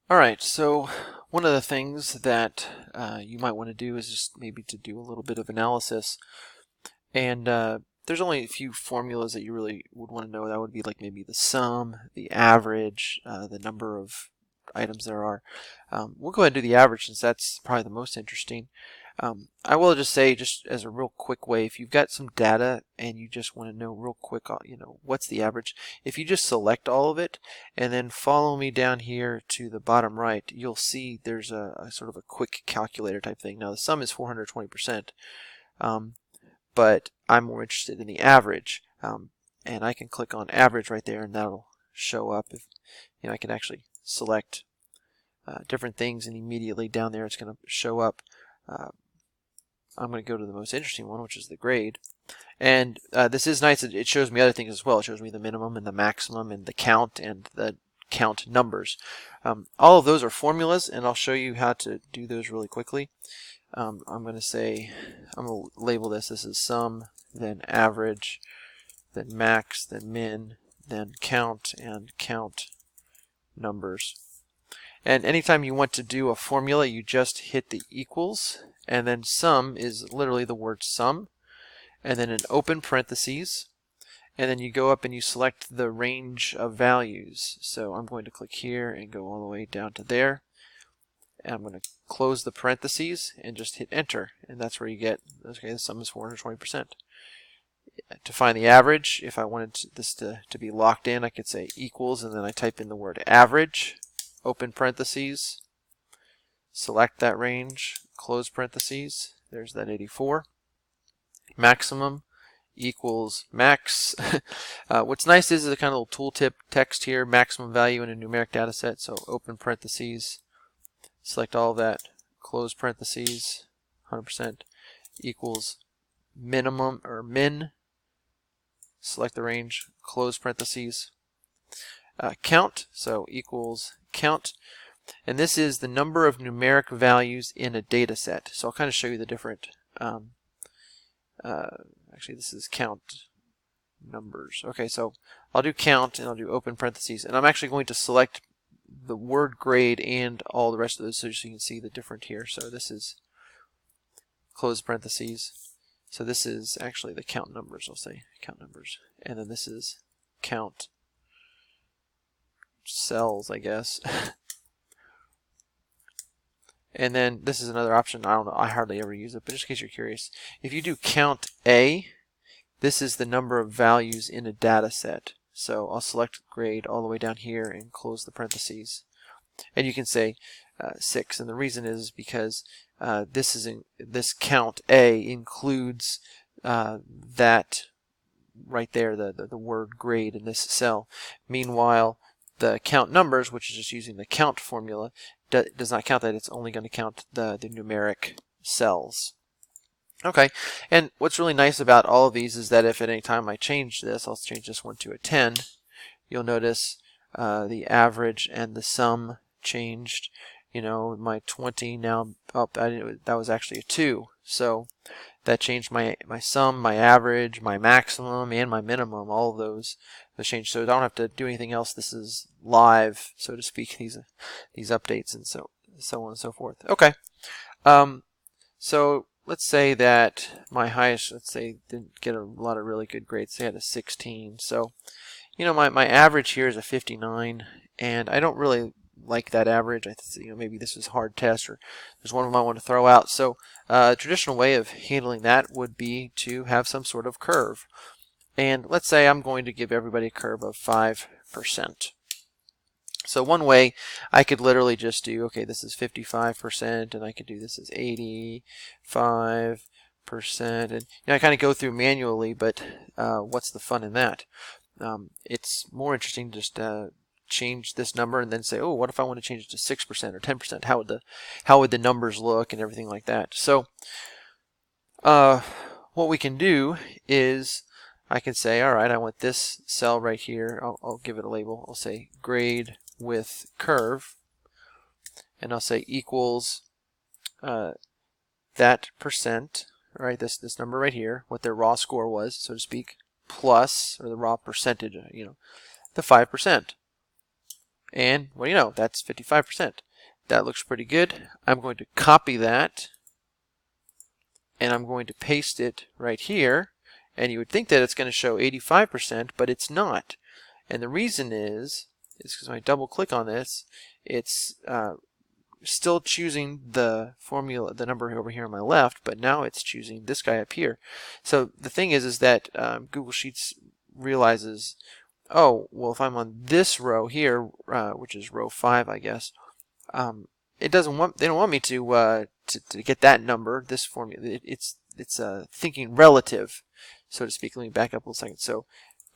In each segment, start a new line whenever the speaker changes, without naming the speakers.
Alright, so one of the things that you might want to do is just maybe to do a little bit of analysis. And there's only a few formulas that you really would want to know. That would be like maybe the sum, the average, the number of items there are. We'll go ahead and do the average since that's probably the most interesting. I will just say, just as a real quick way, if you've got some data and you just want to know real quick, what's the average, if you just select all of it and then follow me down here to the bottom right, you'll see there's a sort of a quick calculator type thing. Now the sum is 420%, but I'm more interested in the average, and I can click on average right there, and that'll show up. If I can actually select different things, and immediately down there it's going to show up. I'm going to go to the most interesting one, which is the grade. And this is nice. It shows me other things as well. It shows me the minimum and the maximum and the count and the count numbers. All of those are formulas, and I'll show you how to do those really quickly. I'm going to label this. This is sum, then average, then max, then min, then count, and count numbers. And anytime you want to do a formula, you just hit the equals, and then sum is literally the word sum, and then an open parentheses, and then you go up and you select the range of values. So I'm going to click here and go all the way down to there, and I'm going to close the parentheses and just hit enter, and that's where you get, okay, the sum is 420%. To find the average, if I wanted this to be locked in, I could say equals, and then I type in the word average, open parentheses, select that range, close parentheses, there's that 84. Maximum equals max. What's nice is the kind of little tooltip text here, maximum value in a numeric data set, so open parentheses, select all of that, close parentheses, 100% equals minimum or min, select the range, close parentheses, count, so equals count, and this is the number of numeric values in a data set. So I'll kind of show you the different, actually this is count numbers. Okay, so I'll do count and I'll do open parentheses, and I'm actually going to select the word grade and all the rest of those so you can see the different here. So this is close parentheses. So this is actually the count numbers, I'll say count numbers. And then this is count cells, I guess. And then this is another option. I don't know, I hardly ever use it, but just in case you're curious, if you do count A, this is the number of values in a data set. So I'll select grade all the way down here and close the parentheses. And you can say 6, and the reason is because this count A includes that right there, the word grade in this cell. Meanwhile, the count numbers, which is just using the count formula, does not count that. It's only going to count the numeric cells. Okay, and what's really nice about all of these is that if at any time I change this, I'll change this one to a 10, you'll notice the average and the sum changed. My 20 now, that was actually a 2. So that changed my sum, my average, my maximum, and my minimum. All of those changed. So I don't have to do anything else. This is live, so to speak, these updates and so on and so forth. Okay. So let's say that my highest, didn't get a lot of really good grades. They had a 16. So, my average here is a 59, and I don't really like that average. Maybe this is a hard test, or there's one of them I want to throw out. So a traditional way of handling that would be to have some sort of curve. And let's say I'm going to give everybody a curve of 5%. So one way, I could literally just do, okay, this is 55%, and I could do this as 85%, and I kind of go through manually, but what's the fun in that? It's more interesting to just change this number and then say, oh, what if I want to change it to 6% or 10%? How would the numbers look and everything like that? So what we can do is I can say, all right, I want this cell right here. I'll give it a label. I'll say grade with curve, and I'll say equals that percent, right? This number right here, what their raw score was, so to speak, plus, or the raw percentage, the 5%. And what do you know? That's 55%. That looks pretty good. I'm going to copy that and I'm going to paste it right here. And you would think that it's going to show 85%, but it's not. And the reason is because when I double click on this, it's still choosing the formula, the number over here on my left, but now it's choosing this guy up here. So the thing is that Google Sheets realizes, oh, well, if I'm on this row here, which is row 5, I guess, they don't want me to get that number, this formula. It's thinking relative, so to speak. Let me back up a second. So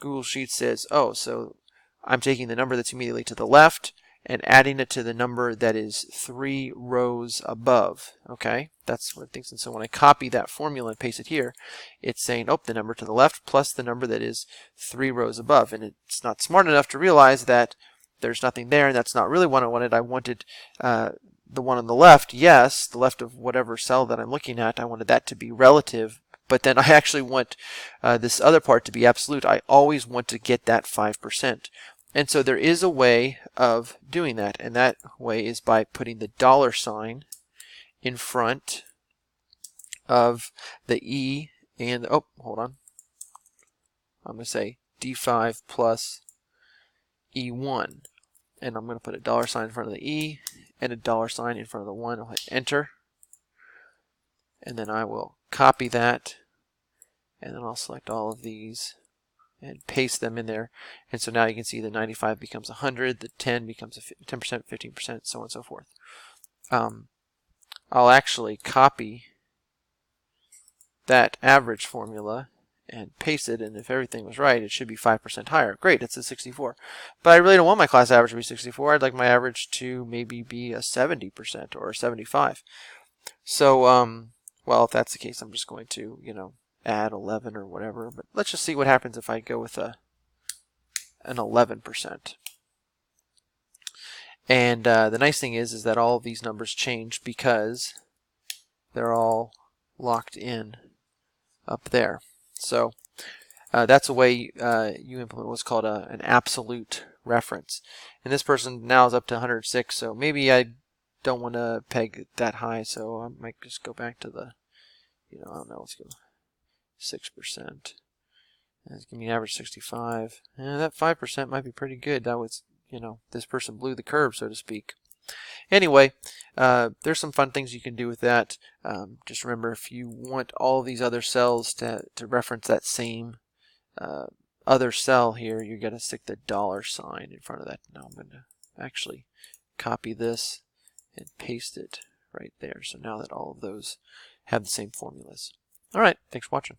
Google Sheets says, oh, so I'm taking the number that's immediately to the left and adding it to the number that is 3 rows above. Okay, that's what it thinks. And so when I copy that formula and paste it here, it's saying, oh, the number to the left plus the number that is 3 rows above. And it's not smart enough to realize that there's nothing there, and that's not really what I wanted. I wanted the one on the left, yes, the left of whatever cell that I'm looking at, I wanted that to be relative, but then I actually want this other part to be absolute. I always want to get that 5%. And so there is a way of doing that, and that way is by putting the $ in front of the E and, oh, hold on. I'm going to say D5 plus E1. And I'm going to put a $ in front of the E and a $ in front of the 1. I'll hit enter. And then I will copy that. And then I'll select all of these and paste them in there. And so now you can see the 95 becomes 100, the 10 becomes 10%, 15%, so on and so forth. I'll actually copy that average formula and paste it, and if everything was right, it should be 5% higher. Great, it's a 64. But I really don't want my class average to be 64. I'd like my average to maybe be a 70% or a 75. So, well, if that's the case, I'm just going to, add 11 or whatever. But let's just see what happens if I go with an 11%. And the nice thing is that all of these numbers change because they're all locked in up there. So that's a way you implement what's called an absolute reference. And this person now is up to 106, so maybe I don't want to peg that high, so I might just go back to the, I don't know, let's go 6%. That's give me an average 65. That 5% might be pretty good. That was, this person blew the curve, so to speak. Anyway, there's some fun things you can do with that. Just remember, if you want all these other cells to reference that same other cell here, you're going to stick the $ in front of that. Now I'm going to actually copy this and paste it right there. So now that all of those have the same formulas. All right, thanks for watching.